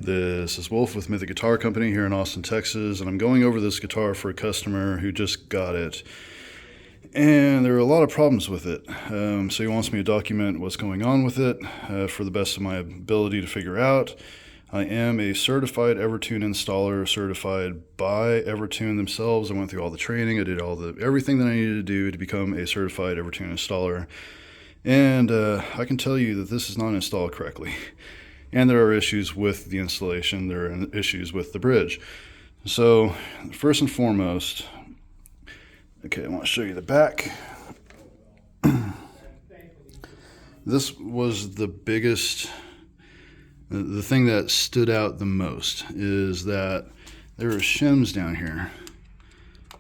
This is Wolf with Mythic Guitar Company here in Austin, Texas, and I'm going over this guitar for a customer who just got it. And there are a lot of problems with it. So he wants me to document what's going on with it for the best of my ability to figure out. I am a certified evertune installer, certified by evertune themselves. I went through all the training. I did everything that I needed to do to become a certified evertune installer. And I can tell you that this is not installed correctly. And there are issues with the installation. There are issues with the bridge. So first and foremost, okay, I want to show you the back. This was the biggest, the thing that stood out the most is that there are shims down here.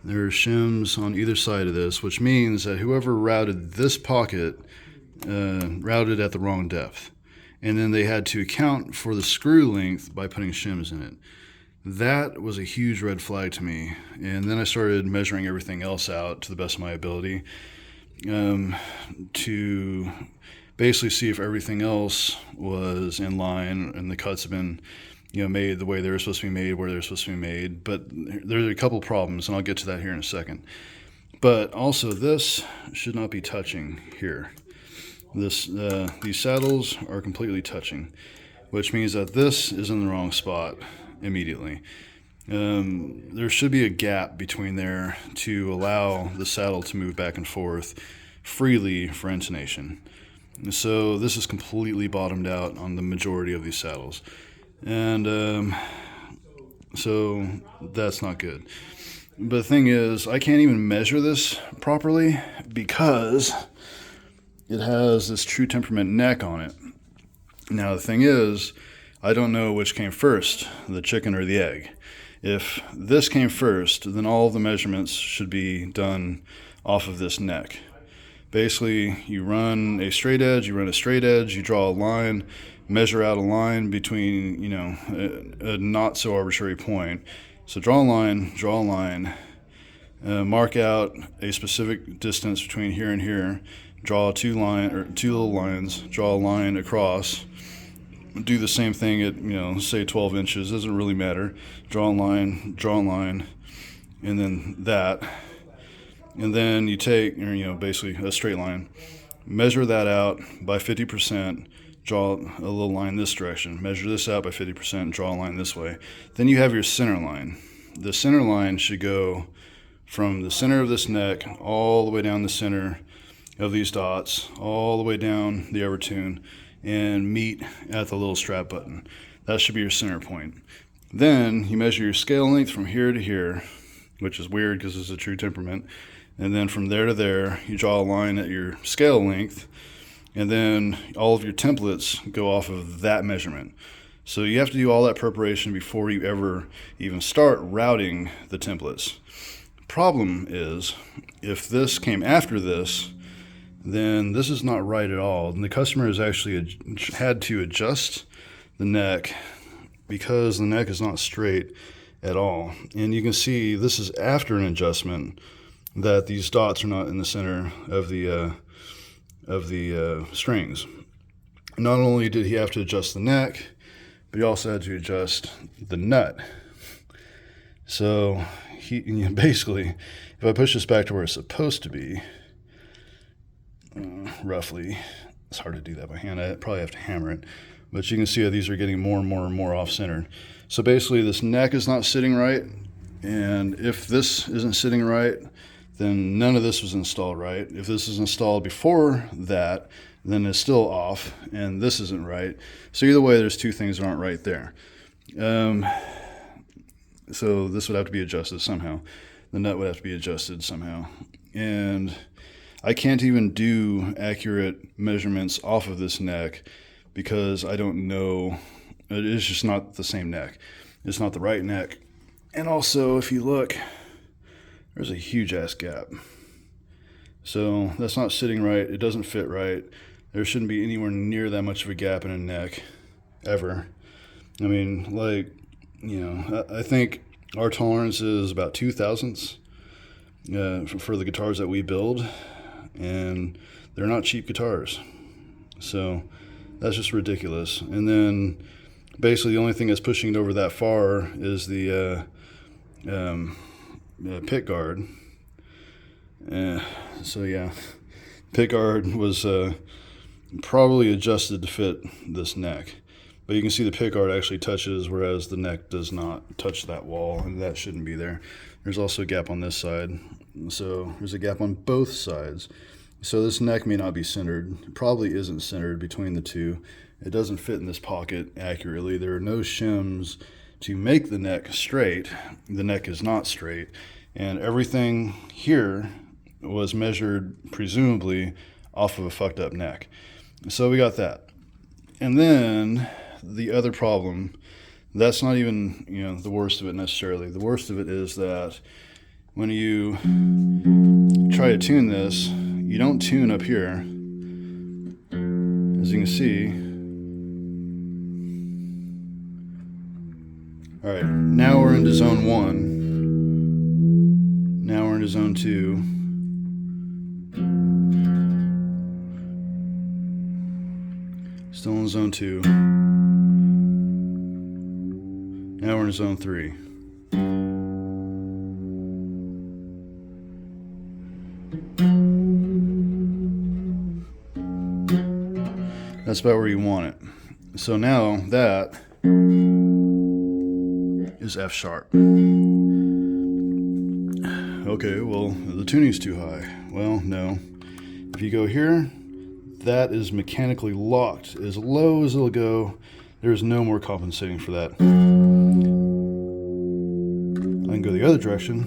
There are shims on either side of this, which means that whoever routed this pocket routed at the wrong depth. And then they had to account for the screw length by putting shims in it. That was a huge red flag to me. And then I started measuring everything else out to the best of my ability to basically see if everything else was in line and the cuts have been made the way they were supposed to be made, where they're supposed to be made. But there's a couple problems, and I'll get to that here in a second. But also, this should not be touching here. These saddles are completely touching, which means that this is in the wrong spot immediately. There should be a gap between there to allow the saddle to move back and forth freely for intonation. So this is completely bottomed out on the majority of these saddles. And so that's not good. But the thing is, I can't even measure this properly because it has this true temperament neck on it. Now the thing is, I don't know which came first, the chicken or the egg. If this came first, then all of the measurements should be done off of this neck. Basically, you run a straight edge, you draw a line, measure out a line between, a not so arbitrary point. So draw a line, mark out a specific distance between here and here, draw two little lines, draw a line across, do the same thing at, say 12 inches, doesn't really matter. Draw a line, and then that. And then you take, basically a straight line, measure that out by 50%, draw a little line this direction, measure this out by 50%, draw a line this way. Then you have your center line. The center line should go from the center of this neck all the way down the center of these dots, all the way down the evertune, and meet at the little strap button. That should be your center point. Then you measure your scale length from here to here, which is weird because it's a true temperament. And then from there to there, you draw a line at your scale length, and then all of your templates go off of that measurement. So you have to do all that preparation before you ever even start routing the templates. Problem is, if this came after this, then this is not right at all. And the customer has actually had to adjust the neck because the neck is not straight at all. And you can see this is after an adjustment that these dots are not in the center of the strings. Not only did he have to adjust the neck, but he also had to adjust the nut. So basically, if I push this back to where it's supposed to be, roughly, it's hard to do that by hand. I probably have to hammer it, but you can see how these are getting more and more and more off-centered. So basically, this neck is not sitting right, and if this isn't sitting right, then none of this was installed right. If this is installed before that, then it's still off, and this isn't right. So either way, there's two things that aren't right there. So this would have to be adjusted somehow. The nut would have to be adjusted somehow. And I can't even do accurate measurements off of this neck because I don't know. It is just not the same neck. It's not the right neck. And also, if you look, there's a huge ass gap. So that's not sitting right. It doesn't fit right. There shouldn't be anywhere near that much of a gap in a neck, ever. I mean, I think our tolerance is about 2 thousandths for the guitars that we build, and they're not cheap guitars. So that's just ridiculous. And then Basically, the only thing that's pushing it over that far is the pit guard. So yeah, pit guard was probably adjusted to fit this neck. But you can see the pit guard actually touches, whereas the neck does not touch that wall, and that shouldn't be there. There's also a gap on this side. So there's a gap on both sides. So this neck may not be centered. It probably isn't centered between the two. It doesn't fit in this pocket accurately. There are no shims to make the neck straight. The neck is not straight. And everything here was measured presumably off of a fucked up neck. So we got that. And then the other problem, that's not even, the worst of it necessarily. The worst of it is that when you try to tune this, you don't tune up here. As you can see. All right, now we're into zone 1. Now we're into zone 2. Still in zone 2. Now we're in zone 3. That's about where you want it. So now that is F sharp. Okay, well, the tuning's too high. Well, no. If you go here, that is mechanically locked as low as it'll go. There's no more compensating for that. I can go the other direction.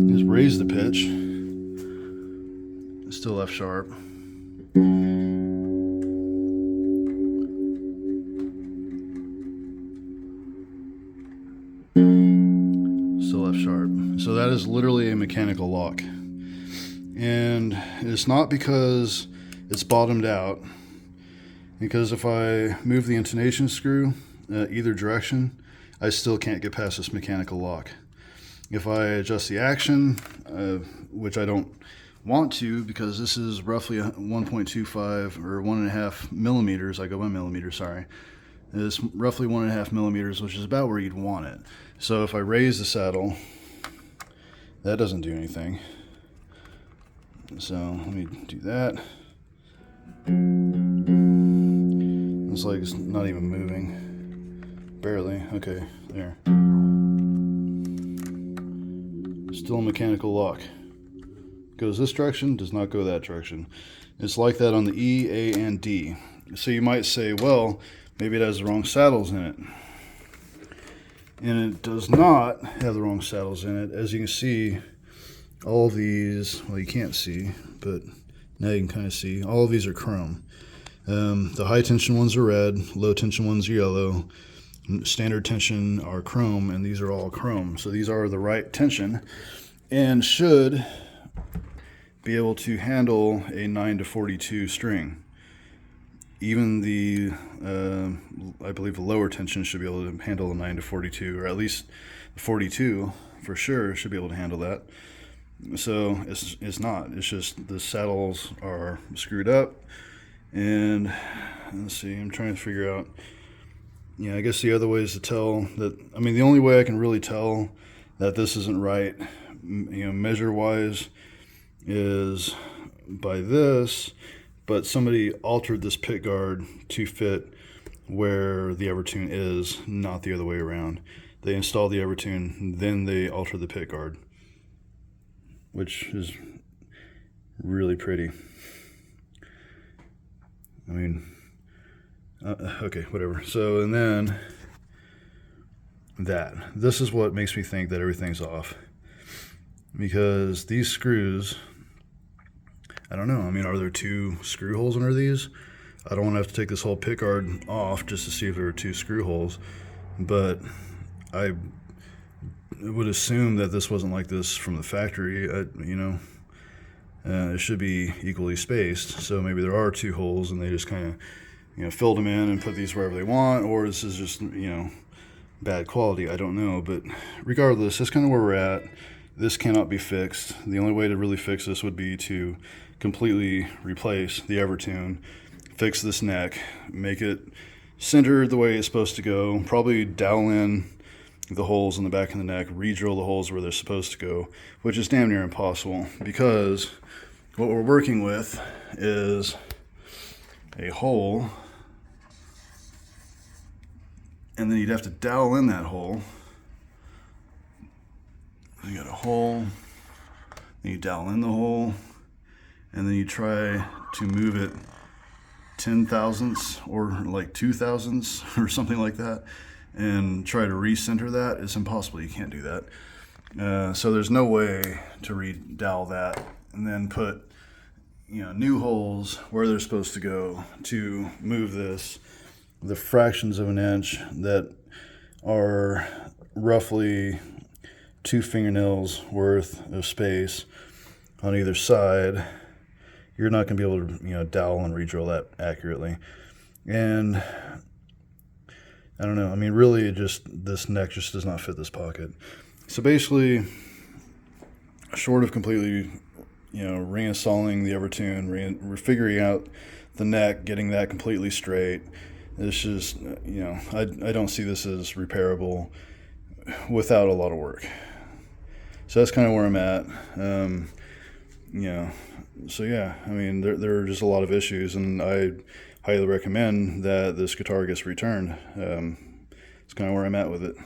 Just raise the pitch. It's still F sharp. Still F sharp. So that is literally a mechanical lock. And it's not because it's bottomed out, because if I move the intonation screw either direction, I still can't get past this mechanical lock. If I adjust the action, which I don't want to, because this is roughly 1.25 or 1.5 millimeters, I go by millimeters, sorry. It's roughly 1.5 millimeters, which is about where you'd want it. So if I raise the saddle, that doesn't do anything. So let me do that. It's like it's not even moving. Barely. Okay, there. Still a mechanical lock. Goes this direction, does not go that direction. It's like that on the E, A, and D. So you might say, well, maybe it has the wrong saddles in it. And it does not have the wrong saddles in it. As you can see, all of these, well, you can't see, but now you can kind of see, all of these are chrome. The high tension ones are red, low tension ones are yellow, standard tension are chrome, and these are all chrome. So these are the right tension and should be able to handle a 9 to 42 string. Even the, I believe the lower tension should be able to handle a 9 to 42, or at least 42 for sure should be able to handle that. So it's not. It's just the saddles are screwed up. And let's see, I'm trying to figure out, yeah, I guess the other way is to tell that, I mean, the only way I can really tell that this isn't right, measure-wise, is by this, but somebody altered this pit guard to fit where the evertune is, not the other way around. They installed the evertune, then they altered the pit guard, which is really pretty. I mean, okay, whatever. So, and then this is what makes me think that everything's off. Because these screws, I don't know. I mean, are there 2 screw holes under these? I don't want to have to take this whole pit guard off just to see if there are 2 screw holes. But I would assume that this wasn't like this from the factory. It should be equally spaced. So maybe there are 2 holes and they just kind of, filled them in and put these wherever they want. Or this is just, bad quality. I don't know. But regardless, that's kind of where we're at. This cannot be fixed. The only way to really fix this would be to completely replace the evertune, fix this neck, make it centered the way it's supposed to go, probably dowel in the holes in the back of the neck, re-drill the holes where they're supposed to go, which is damn near impossible because what we're working with is a hole, and then you'd have to dowel in that hole. You got a hole, then you dowel in the hole, and then you try to move it 10 thousandths or like 2 thousandths or something like that and try to recenter that. It's impossible. You can't do that. So there's no way to re-dowel that and then put new holes where they're supposed to go to move this the fractions of an inch that are roughly 2 fingernails worth of space on either side. You're not going to be able to dowel and re-drill that accurately. And I don't know, I mean, really this neck just does not fit this pocket. So basically, short of completely reinstalling the evertune, figuring out the neck, getting that completely straight, it's just I don't see this as repairable without a lot of work. So that's kind of where I'm at. So yeah, I mean, there are just a lot of issues, and I highly recommend that this guitar gets returned. It's kind of where I'm at with it.